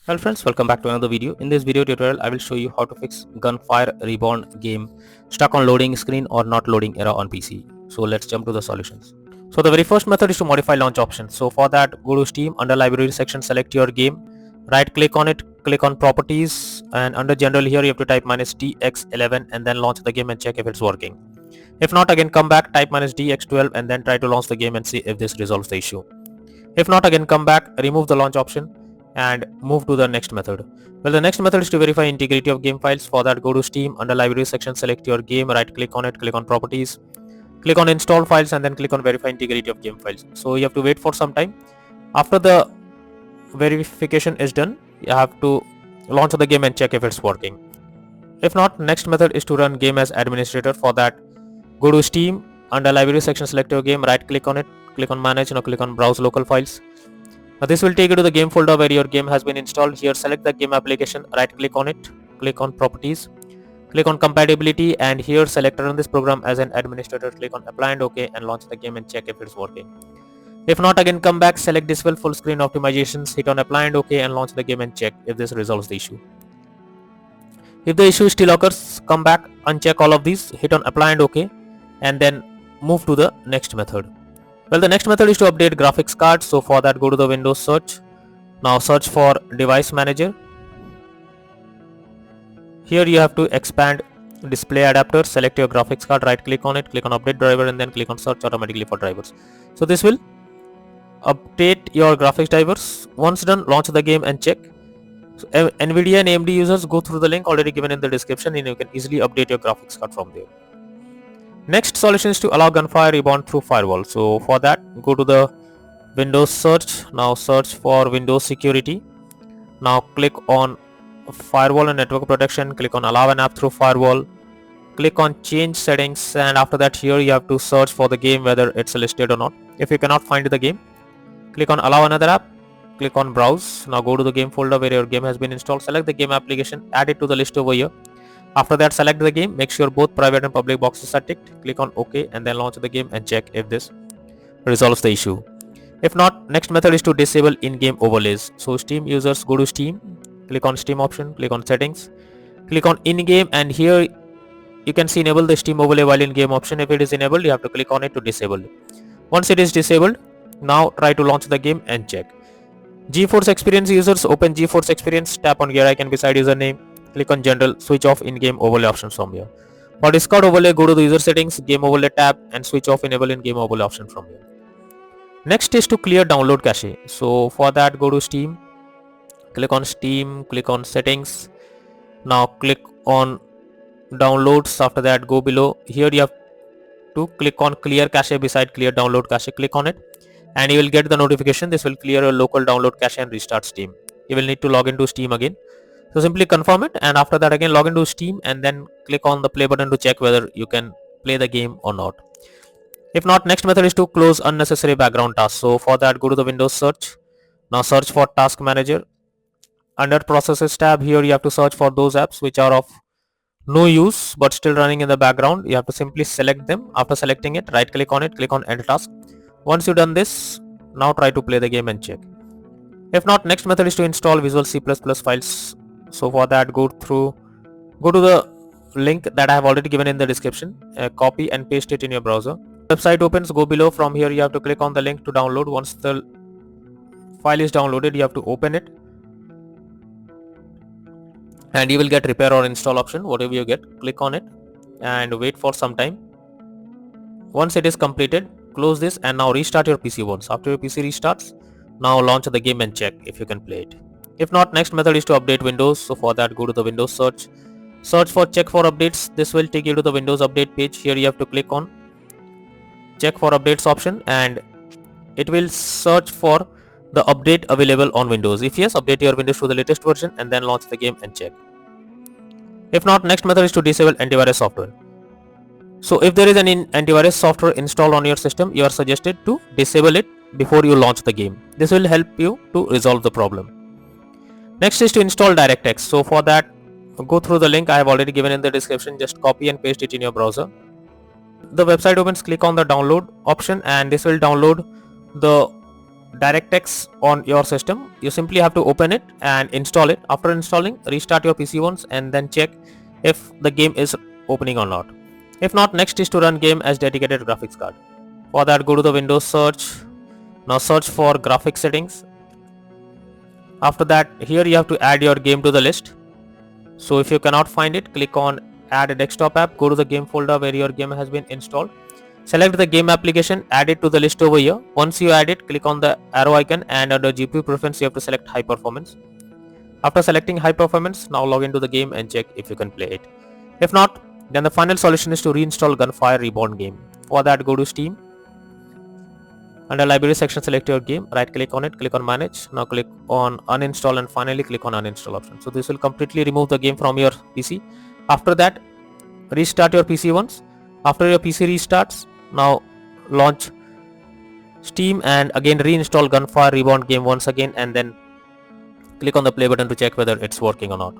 Hello friends, welcome back to another video. In this video tutorial, I will show you how to fix Gunfire Reborn game stuck on loading screen or not loading error on PC. So let's jump to the solutions. So the very first method is to modify launch options. So for that, go to Steam, under Library section, select your game, right click on it, click on Properties, and under General here you have to type -DX11 and then launch the game and check if it's working. If not, again come back, type -DX12 and then try to launch the game and see if this resolves the issue. If not, again come back, remove the launch option and move to the next method. Well, the next method is to verify integrity of game files. For that, go to Steam, under Library section, select your game, right click on it, click on Properties, click on Install Files and then click on Verify Integrity of Game Files. So you have to wait for some time. After the verification is done, you have to launch the game and check if it's working. If not, next method is to run game as administrator. For that, go to Steam, under Library section, select your game, right click on it, click on Manage, now click on Browse Local Files. Now this will take you to the game folder where your game has been installed. Here select the game application, right click on it, click on Properties, click on Compatibility, and here select Run this program as an administrator, click on Apply and OK and launch the game and check if it's working. If not, again come back, select Disable Full Screen Optimizations, hit on Apply and OK and launch the game and check if this resolves the issue. If the issue still occurs, come back, uncheck all of these, hit on Apply and OK and then move to the next method. Well, the next method is to update graphics card. So for that, go to the Windows search. Now search for Device Manager. Here you have to expand Display Adapter, select your graphics card, right click on it, click on Update Driver and then click on Search automatically for drivers. So this will update your graphics drivers. Once done, launch the game and check. So NVIDIA and AMD users, go through the link already given in the description and you can easily update your graphics card from there. Next solution is to allow Gunfire Reborn through firewall. So for that, go to the Windows search. Now search for Windows Security. Now click on Firewall and Network Protection. Click on Allow an app through firewall. Click on Change settings, and after that here you have to search for the game whether it's listed or not. If you cannot find the game, click on Allow another app. Click on Browse. Now go to the game folder where your game has been installed. Select the game application. Add it to the list over here. After that, select the game, make sure both private and public boxes are ticked, click on OK and then launch the game and check if this resolves the issue. If not, next method is to disable in-game overlays. So Steam users, go to Steam, click on Steam option, click on Settings, click on In-Game and here you can see enable the Steam overlay while in-game option. If it is enabled, you have to click on it to disable it. Once it is disabled, now try to launch the game and check. GeForce Experience users, open GeForce Experience, tap on gear icon beside username. Click on General, switch off in-game overlay options from here. For Discord overlay, go to the user settings, game overlay tab and switch off enable in-game overlay option from here. Next is to clear download cache. So for that, go to Steam, click on Steam, click on settings. Now click on downloads. After that, go below. Here you have to click on clear cache beside clear download cache. Click on it and you will get the notification. This will clear your local download cache and restart Steam. You will need to log into Steam again. So simply confirm it and after that again log into Steam and then click on the play button to check whether you can play the game or not. If not, next method is to close unnecessary background tasks. So for that, go to the Windows search. Now search for Task Manager. Under Processes tab, here you have to search for those apps which are of no use but still running in the background. You have to simply select them. After selecting it, right click on it, click on End Task. Once you've done this, now try to play the game and check. If not, next method is to install Visual C++ files. So for that, go to the link that I have already given in the description, copy and paste it in your browser. Website opens, go below. From here you have to click on the link to download. Once the file is downloaded, you have to open it and you will get repair or install option. Whatever you get, click on it and wait for some time. Once it is completed, close this and now restart your PC once. After your PC restarts, now launch the game and check if you can play it. If not, next method is to update Windows. So for that, go to the Windows search. Search for check for updates. This will take you to the Windows update page. Here you have to click on check for updates option and it will search for the update available on Windows. If yes, update your Windows to the latest version and then launch the game and check. If not, next method is to disable antivirus software. So if there is an antivirus software installed on your system, you are suggested to disable it before you launch the game. This will help you to resolve the problem. Next is to install DirectX. So for that, go through the link I have already given in the description. Just copy and paste it in your browser. The website opens, click on the download option and this will download the DirectX on your system, you simply have to open it and install it. After installing, restart your PC once and then check if the game is opening or not. If not, next is to run game as dedicated graphics card. For that, go to the Windows search. Now search for graphics settings. After that, here you have to add your game to the list. So if you cannot find it, click on add a desktop app, go to the game folder where your game has been installed. Select the game application, add it to the list over here. Once you add it, click on the arrow icon and under GPU preference you have to select high performance. After selecting high performance, now log into the game and check if you can play it. If not, then the final solution is to reinstall Gunfire Reborn game. For that, go to Steam. Under library section, select your game, right click on it, click on manage. Now click on uninstall and finally click on uninstall option. So this will completely remove the game from your PC. After that, restart your PC once. After your PC restarts, now launch Steam and again reinstall Gunfire Reborn game once again and then click on the play button to check whether it's working or not.